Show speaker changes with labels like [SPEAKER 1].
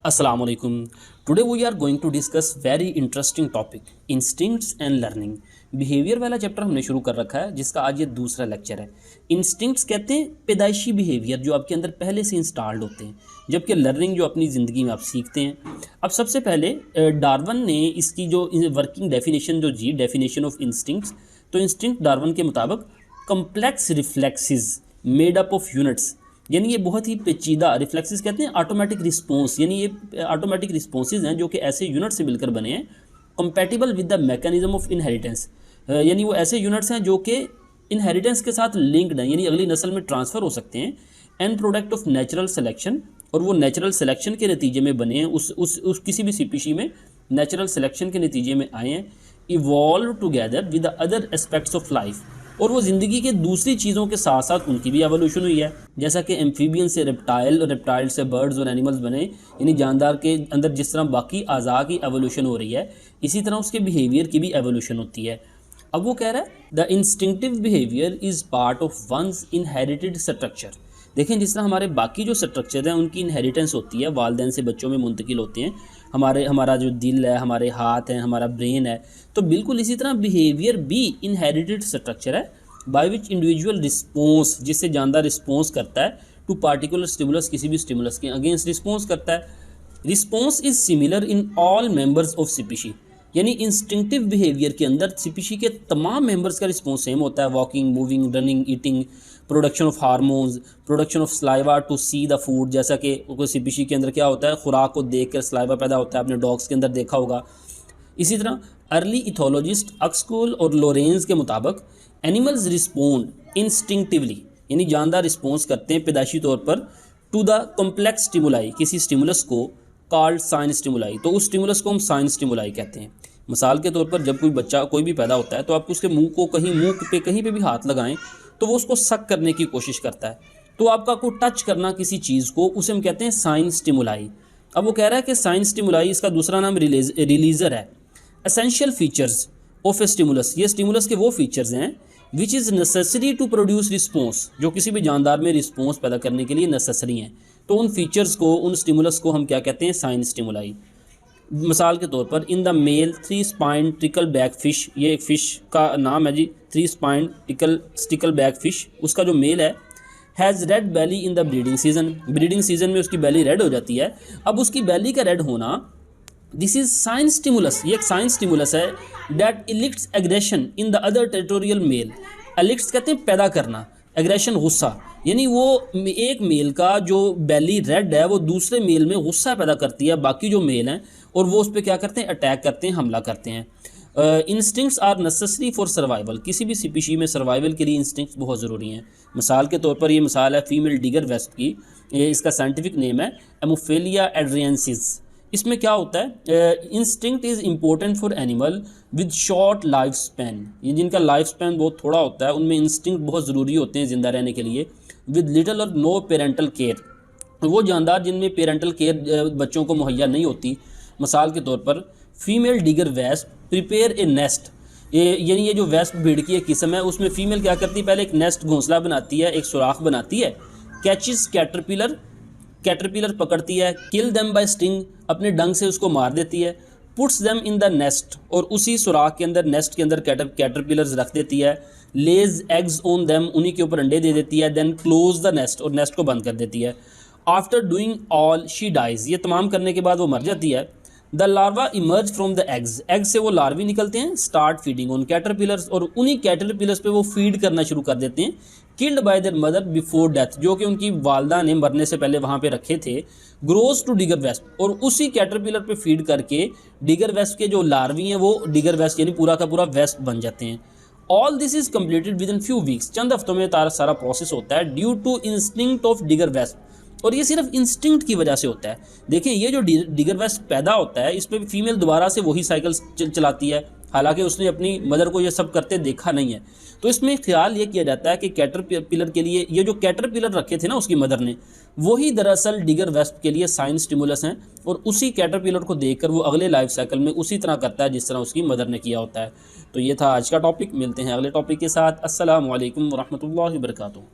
[SPEAKER 1] Assalamu alaikum. Today we are going to discuss very interesting topic instincts and learning. Behaviour वाला chapter हमने शुरू कर रखा है जिसका आज ये दूसरा लेक्चर है। इंस्टिंक्ट्स कहते हैं पैदाइशी बिहेवियर जो आपके अंदर पहले से इंस्टॉल्ड होते हैं, जबकि लर्निंग जो अपनी ज़िंदगी में आप सीखते हैं। अब सबसे पहले डार्विन ने इसकी जो वर्किंग डेफिनेशन जो डेफिनेशन ऑफ इंस्टिंक्ट्स, तो इंस्टिंक्ट डार्विन के मुताबिक complex reflexes made up of units, यानी ये बहुत ही पेचीदा रिफ्लेक्सेस कहते हैं ऑटोमेटिक रिस्पॉन्स, यानी ये ऑटोमेटिक रिस्पॉन्सेज हैं जो कि ऐसे यूनिट से मिलकर बने हैं compatible with the mechanism of inheritance, यानी वो ऐसे यूनिट्स हैं जो कि इनहेरिटेंस के साथ लिंक्ड हैं, यानी अगली नस्ल में ट्रांसफ़र हो सकते हैं। And product of natural selection, और वो नेचुरल सिलेक्शन के नतीजे में बने हैं, उस किसी भी स्पीशी में नेचुरल सिलेक्शन के नतीजे में आए हैं। Evolve together with the other aspects of life, और वो ज़िंदगी के दूसरी चीज़ों के साथ साथ उनकी भी एवोल्यूशन हुई है। जैसा कि एम्फीबियन से रेप्टाइल और रेप्टाइल से बर्ड्स और एनिमल्स बने, यानी जानदार के अंदर जिस तरह बाकी अज़ा की एवोल्यूशन हो रही है, इसी तरह उसके बिहेवियर की भी एवोल्यूशन होती है। अब वो कह रहा है the instinctive behaviour is part of one's inherited structure. देखें, जिस तरह हमारे बाकी जो स्ट्रक्चर हैं उनकी इनहेरिटेंस होती है, वालिदैन से बच्चों में मुंतकिल होते हैं, हमारा जो दिल है, हमारे हाथ हैं, हमारा ब्रेन है, तो बिल्कुल इसी तरह बिहेवियर भी इनहेरिटेड स्ट्रक्चर है बाय विच इंडिविजुअल रिस्पॉन्स, जिससे जानदार रिस्पॉन्स करता है टू पार्टिकुलर स्टिमुलस, किसी भी स्टिमुलस के अगेंस्ट रिस्पॉन्स करता है। Response is similar in all members of species, यानी इंस्टिंक्टिव बिहेवियर के अंदर स्पीशी के तमाम मेंबर्स का रिस्पॉन्स सेम होता है। Walking, moving, running, eating, production of hormones, production of saliva to see the food, जैसा कि कोई स्पीशी के अंदर क्या होता है, खुराक को देख कर स्लाइवा पैदा होता है, आपने डॉग्स के अंदर देखा होगा। इसी तरह अर्ली इथोलॉजिस्ट अक्सकोल और लोरेंस के मुताबिक एनिमल्स रिस्पोंड इंस्टिंक्टिवली, यानी जानदार रिस्पॉन्स करते हैं पैदाइशी तौर पर टू द कॉम्प्लेक्स स्टिमुलाई, किसी स्टिमुलस को कॉल्ड साइन स्टिमुलाई, तो उस स्टिमुलस को हम साइन स्टिमुलाई कहते हैं। मिसाल के तौर पर जब कोई बच्चा कोई भी पैदा होता है तो आप उसके मुंह पे कहीं पे भी हाथ लगाएं तो वो उसको सक करने की कोशिश करता है, तो आपका को टच करना किसी चीज़ को, उसे हम कहते हैं साइन स्टिमुलाई। अब वो कह रहा है कि साइन स्टिमुलाई, इसका दूसरा नाम रिलीजर है। Essential features of a stimulus, ये स्टिमुलस के वो फीचर्स हैं which is necessary to produce response, जो किसी भी जानदार में रिस्पॉन्स पैदा करने के लिए नेसेसरी हैं। तो उन फीचर्स को, उन स्टिमुलस को हम क्या कहते हैं, साइन स्टिमुलाई। मिसाल के तौर पर in the male 3 spine stickleback fish, ये एक फ़िश का नाम है जी, 3 स्पाइन टिकल बैक फिश, उसका जो मेल है has red belly in the breeding season, breeding season में उसकी बैली रेड हो जाती है। अब उसकी बैली का रेड होना, दिस इज साइन स्टिमुलस, ये एक साइन स्टिमुलस है that elicits aggression in the other territorial male. Elicits कहते हैं पैदा करना, एग्रेशन गुस्सा, यानी वो एक मेल का जो बैली रेड है वो दूसरे मेल में गुस्सा पैदा करती है, बाकी जो मेल हैं, और वो उस पर क्या करते हैं, अटैक करते हैं, हमला करते हैं। Instincts are necessary for survival, किसी भी स्पीशी में सर्वाइवल के लिए इंस्टिंक्ट्स बहुत ज़रूरी हैं। मिसाल के तौर पर ये मिसाल है फीमेल डिगर वेस्प की, इसका साइंटिफिक नेम है एमोफेलिया एड्रियंसिस। इसमें क्या होता है, instinct is important for animal with short life span, ये जिनका लाइफ स्पैन बहुत थोड़ा होता है उनमें इंस्टिंक्ट बहुत ज़रूरी होते हैं ज़िंदा रहने के लिए। विद लिटल और नो पेरेंटल केयर, वो जानदार जिनमें पेरेंटल केयर बच्चों को मुहैया नहीं होती। मिसाल के तौर पर female digger wasp prepare a nest, यानी ये जो वेस्प भीड़ की एक किस्म है उसमें फ़ीमेल क्या करती है, पहले एक नेस्ट घोंसला बनाती है, एक सुराख बनाती है, कैचिज कैटरपिलर पकड़ती है, किल देम बाय स्टिंग, अपने डंग से उसको मार देती है, puts them in the nest, और उसी सुराख के अंदर, नेस्ट के अंदर कैटरपिलर्स रख देती है, लेज एग्स ऑन देम, उन्हीं के ऊपर अंडे दे देती है, देन क्लोज द नेस्ट, और नेस्ट को बंद कर देती है। After doing all she dies, ये तमाम करने के बाद वो मर जाती है। The larva emerge from the eggs, egg से वो लार्वी निकलते हैं, स्टार्ट फीडिंग ऑन कैटरपिलर्स, और उन्हीं कैटरपिलर्स पे वो फीड करना शुरू कर देते हैं। Killed by there mother before death, जो कि उनकी वालदा ने मरने से पहले वहाँ पे रखे थे। ग्रोज टू डिगर वेस्प, और उसी कैटरपिलर पे फीड करके डिगर वेस्प के जो लार्वी हैं वो डिगर वेस्प यानी पूरा का पूरा वेस्प बन जाते हैं। All this is completed within few weeks, चंद हफ्तों में सारा प्रोसेस होता है due to instinct of digger wasp, और ये सिर्फ इंस्टिंक्ट की वजह से होता है। देखिए, ये जो डिगर वेस्प पैदा होता है इस पर फीमेल दोबारा से वही साइकिल चलाती है, हालांकि उसने अपनी मदर को ये सब करते देखा नहीं है। तो इसमें ख्याल ये किया जाता है कि कैटरपिलर के लिए ये जो कैटरपिलर रखे थे ना उसकी मदर ने, वही दरअसल डिगर वेस्प के लिए साइन स्टिमुलस हैं, और उसी कैटरपिलर को देखकर वो अगले लाइफ साइकिल में उसी तरह करता है जिस तरह उसकी मदर ने किया होता है। तो ये था आज का टॉपिक, मिलते हैं अगले टॉपिक के साथ। अस्सलामु अलैकुम वरहमतुल्लाहि वबरकातुहू।